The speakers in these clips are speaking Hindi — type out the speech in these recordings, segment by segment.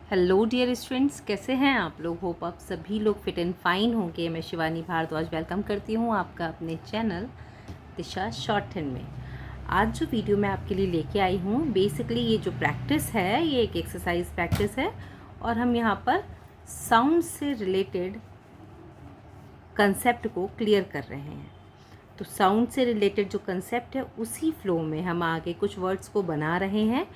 हेलो डियर स्टूडेंट्स, कैसे हैं आप लोग। होप आप सभी लोग फिट एंड फाइन होंगे। मैं शिवानी भारद्वाज वेलकम करती हूँ आपका अपने चैनल दिशा शॉर्ट हैंड में। आज जो वीडियो मैं आपके लिए लेके आई हूँ, बेसिकली ये जो प्रैक्टिस है ये एक एक्सरसाइज प्रैक्टिस है और हम यहाँ पर साउंड से रिलेटेड कंसेप्ट को क्लियर कर रहे हैं। तो साउंड से रिलेटेड जो कंसेप्ट है उसी फ्लो में हम आगे कुछ वर्ड्स को बना रहे हैं,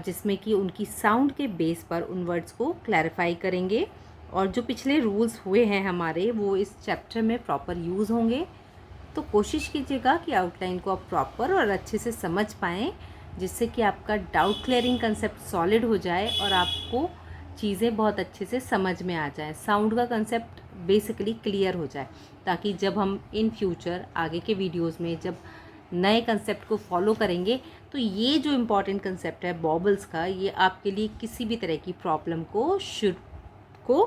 जिसमें कि उनकी साउंड के बेस पर उन वर्ड्स को क्लैरिफाई करेंगे और जो पिछले रूल्स हुए हैं हमारे वो इस चैप्टर में प्रॉपर यूज़ होंगे। तो कोशिश कीजिएगा कि आउटलाइन को आप प्रॉपर और अच्छे से समझ पाएँ, जिससे कि आपका डाउट क्लियरिंग कंसेप्ट सॉलिड हो जाए और आपको चीज़ें बहुत अच्छे से समझ में आ जाए, साउंड का कंसेप्ट बेसिकली क्लियर हो जाए, ताकि जब हम इन फ्यूचर आगे के वीडियोस में जब नए कंसेप्ट को फॉलो करेंगे तो ये जो इम्पॉर्टेंट कंसेप्ट है बॉबल्स का, ये आपके लिए किसी भी तरह की प्रॉब्लम को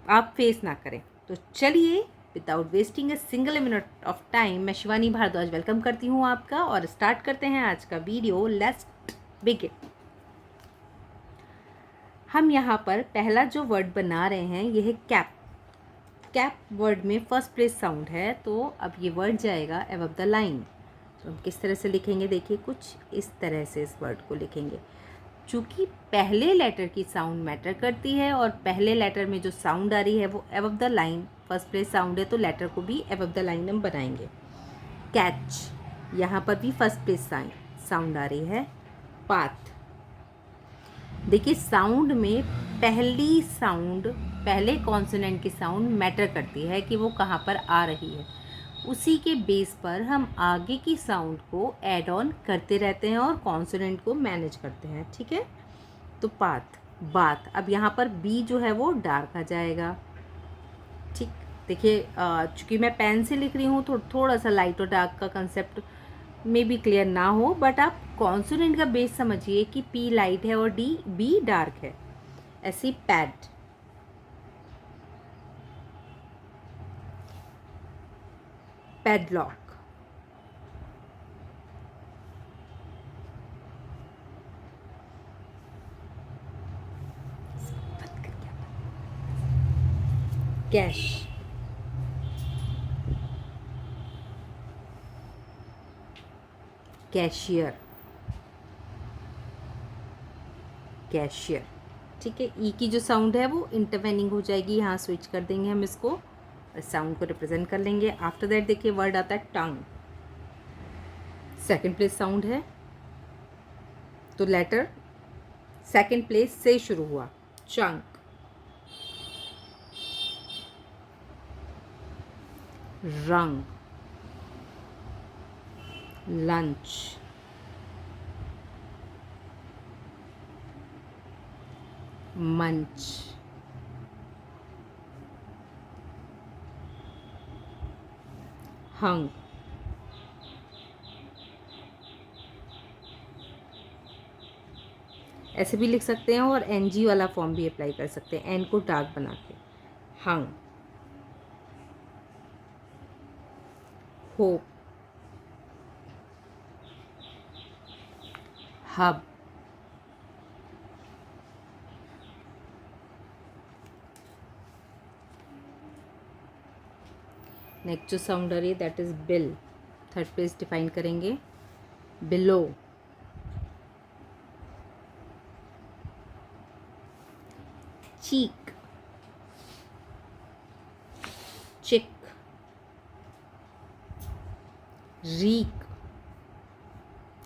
आप फेस ना करें। तो चलिए, without wasting a single minute of time, मैं शिवानी भारद्वाज वेलकम करती हूँ आपका और स्टार्ट करते हैं आज का वीडियो। Let's begin. हम यहाँ पर पहला जो वर्ड बना रहे हैं ये है कैप। कैप वर्ड में फर्स्ट प्लेस साउंड है, तो अब ये वर्ड जाएगा अबव द लाइन। तो हम किस तरह से लिखेंगे, देखिए कुछ इस तरह से इस वर्ड को लिखेंगे। चूँकि पहले लेटर की साउंड मैटर करती है और पहले लेटर में जो साउंड आ रही है वो above the line first place sound है, तो लेटर को भी अबव द लाइन हम बनाएंगे। कैच, यहाँ पर भी फर्स्ट प्लेस साउंड आ रही है। पाथ, देखिए साउंड में पहले कॉन्सोनेंट की साउंड मैटर करती है कि वो कहाँ पर आ रही है। उसी के बेस पर हम आगे की साउंड को ऐड ऑन करते रहते हैं और कॉन्सोनेंट को मैनेज करते हैं, ठीक है। तो पाथ, बात, अब यहाँ पर बी जो है वो डार्क आ जाएगा, ठीक। देखिए चूँकि मैं पेन से लिख रही हूँ तो थोड़ा सा लाइट और डार्क का कंसेप्ट में भी क्लियर ना हो, बट आप कॉन्सोनेंट का बेस समझिए कि पी लाइट है और बी डार्क है। ऐसे pad, padlock, cash, cashier, cashier, ठीक है। ई की जो साउंड है वो इंटरवेनिंग हो जाएगी, यहाँ स्विच कर देंगे हम इसको और साउंड को रिप्रेजेंट कर लेंगे। आफ्टर दैट देखिए वर्ड आता है टंग, सेकंड प्लेस साउंड है, तो लेटर सेकंड प्लेस से शुरू हुआ। चंक, रंग, लंच, मंच, हंग, ऐसे भी लिख सकते हैं और एनजी वाला फॉर्म भी अप्लाई कर सकते हैं, एन को डार्क बना के। हंग, होप, हब, नेक्स्ट जो साउंड आ रही है that is bill, third place define करेंगे। बिलो, चीक, चिक, रीक,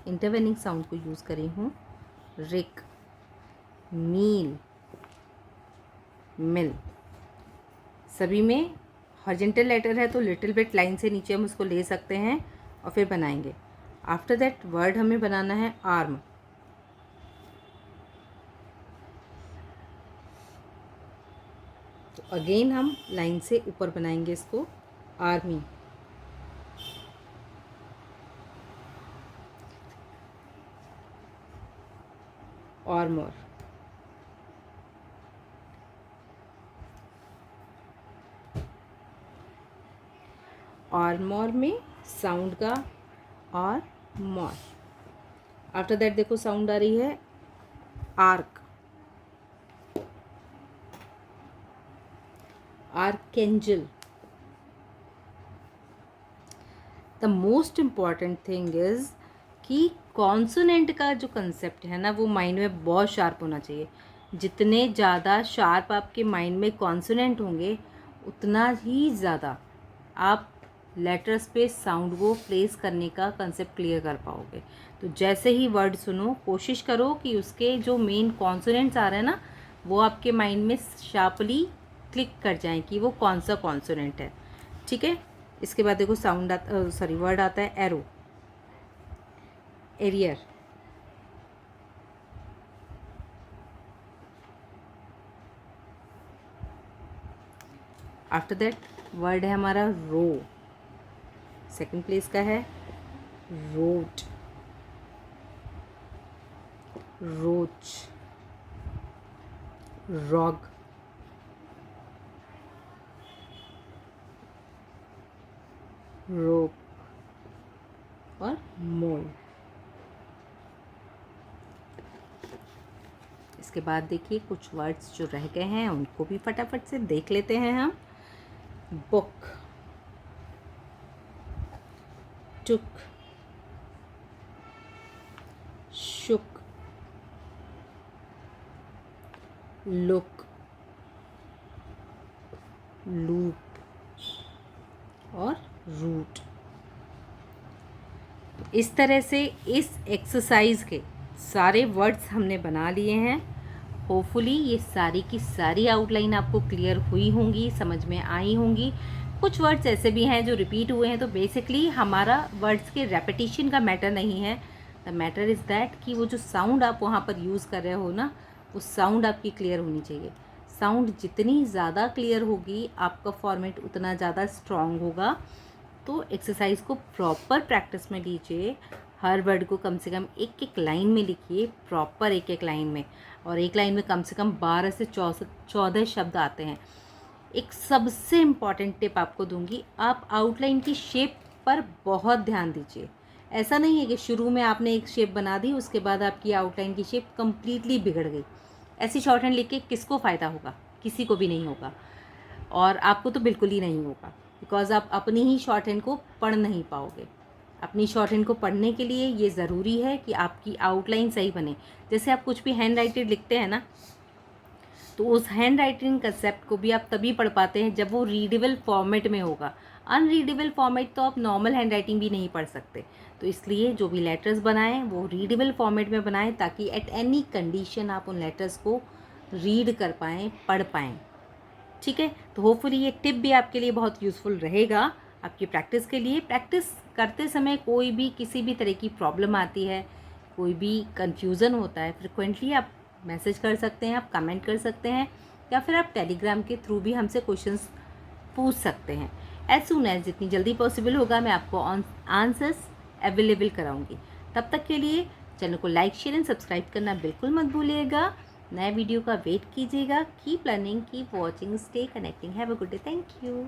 इंटरवेनिंग साउंड को यूज करी हूँ। रिक, मील, मिल, सभी में हॉरिजॉन्टल लेटर है तो लिटिल बिट लाइन से नीचे हम उसको ले सकते हैं और फिर बनाएंगे। आफ्टर दैट वर्ड हमें बनाना है आर्म, तो अगेन हम लाइन से ऊपर बनाएंगे इसको। आर्मी, आर्मर, आर्मर में साउंड का और मॉर। आफ्टर दैट देखो साउंड आ रही है arc, archangel. The most important thing is कि कॉन्सोनेंट का जो कंसेप्ट है ना, वो माइंड में बहुत शार्प होना चाहिए। जितने ज़्यादा शार्प आपके माइंड में कॉन्सोनेंट होंगे, उतना ही ज़्यादा आप लेटर्स पे साउंड को प्लेस करने का कंसेप्ट क्लियर कर पाओगे। तो जैसे ही वर्ड सुनो, कोशिश करो कि उसके जो मेन कॉन्सोनेंट्स आ रहे हैं ना, वो आपके माइंड में शार्पली क्लिक कर जाएं कि वो कौन सा कॉन्सोनेंट है। ठीक है। इसके बाद देखो वर्ड आता है arrow, arrear, after that word है हमारा रो, सेकंड प्लेस का है रोट, रोच, रॉग, रोप और मोल। इसके बाद देखिए कुछ वर्ड्स जो रह गए हैं उनको भी फटाफट से देख लेते हैं हम। बुक, टुक, शुक, लुक, लूप और रूट। इस तरह से इस एक्सरसाइज के सारे वर्ड्स हमने बना लिए हैं। होपफुली ये सारी की सारी आउटलाइन आपको क्लियर हुई होंगी, समझ में आई होंगी। कुछ वर्ड्स ऐसे भी हैं जो रिपीट हुए हैं, तो बेसिकली हमारा वर्ड्स के रेपिटेशन का मैटर नहीं है। द मैटर इज़ दैट कि वो जो साउंड आप वहाँ पर यूज़ कर रहे हो ना, वो साउंड आपकी क्लियर होनी चाहिए। साउंड जितनी ज़्यादा क्लियर होगी, आपका फॉर्मेट उतना ज़्यादा स्ट्रॉन्ग होगा। तो एक्सरसाइज को प्रॉपर प्रैक्टिस में लीजिए। हर वर्ड को कम से कम एक एक लाइन में लिखिए, प्रॉपर एक एक लाइन में, और एक लाइन में कम से कम 12 से 14 शब्द आते हैं। एक सबसे इम्पॉर्टेंट टिप आपको दूंगी, आप आउटलाइन की शेप पर बहुत ध्यान दीजिए। ऐसा नहीं है कि शुरू में आपने एक शेप बना दी, उसके बाद आपकी आउटलाइन की शेप कम्प्लीटली बिगड़ गई। ऐसी शॉर्ट हैंड लिख के किसको फ़ायदा होगा? किसी को भी नहीं होगा, और आपको तो बिल्कुल ही नहीं होगा, बिकॉज आप अपनी ही शॉर्ट हैंड को पढ़ नहीं पाओगे। अपनी शॉर्ट हैंड को पढ़ने के लिए ये ज़रूरी है कि आपकी आउटलाइन सही बने। जैसे आप कुछ भी हैंड राइटेड लिखते हैं ना, तो उस हैंड राइटिंग कंसेप्ट को भी आप तभी पढ़ पाते हैं जब वो रीडेबल फॉर्मेट में होगा। अनरीडेबल फॉर्मेट तो आप नॉर्मल हैंड राइटिंग भी नहीं पढ़ सकते। तो इसलिए जो भी लेटर्स बनाएं वो रीडेबल फॉर्मेट में बनाएं, ताकि एट एनी कंडीशन आप उन लेटर्स को रीड कर पाएँ, पढ़ पाएँ। ठीक है। तो होपफुली ये टिप भी आपके लिए बहुत यूज़फुल रहेगा आपकी प्रैक्टिस के लिए। प्रैक्टिस करते समय कोई भी किसी भी तरह की प्रॉब्लम आती है, कोई भी कन्फ्यूज़न होता है, फ्रिक्वेंटली आप मैसेज कर सकते हैं, आप कमेंट कर सकते हैं, या फिर आप टेलीग्राम के थ्रू भी हमसे क्वेश्चंस पूछ सकते हैं। एज सून एज जितनी जल्दी पॉसिबल होगा मैं आपको आंसर्स अवेलेबल कराऊंगी। तब तक के लिए चैनल को लाइक, शेयर एंड सब्सक्राइब करना बिल्कुल मत भूलिएगा। नए वीडियो का वेट कीजिएगा। Keep learning, keep watching, stay connecting. Have a good day. Thank you.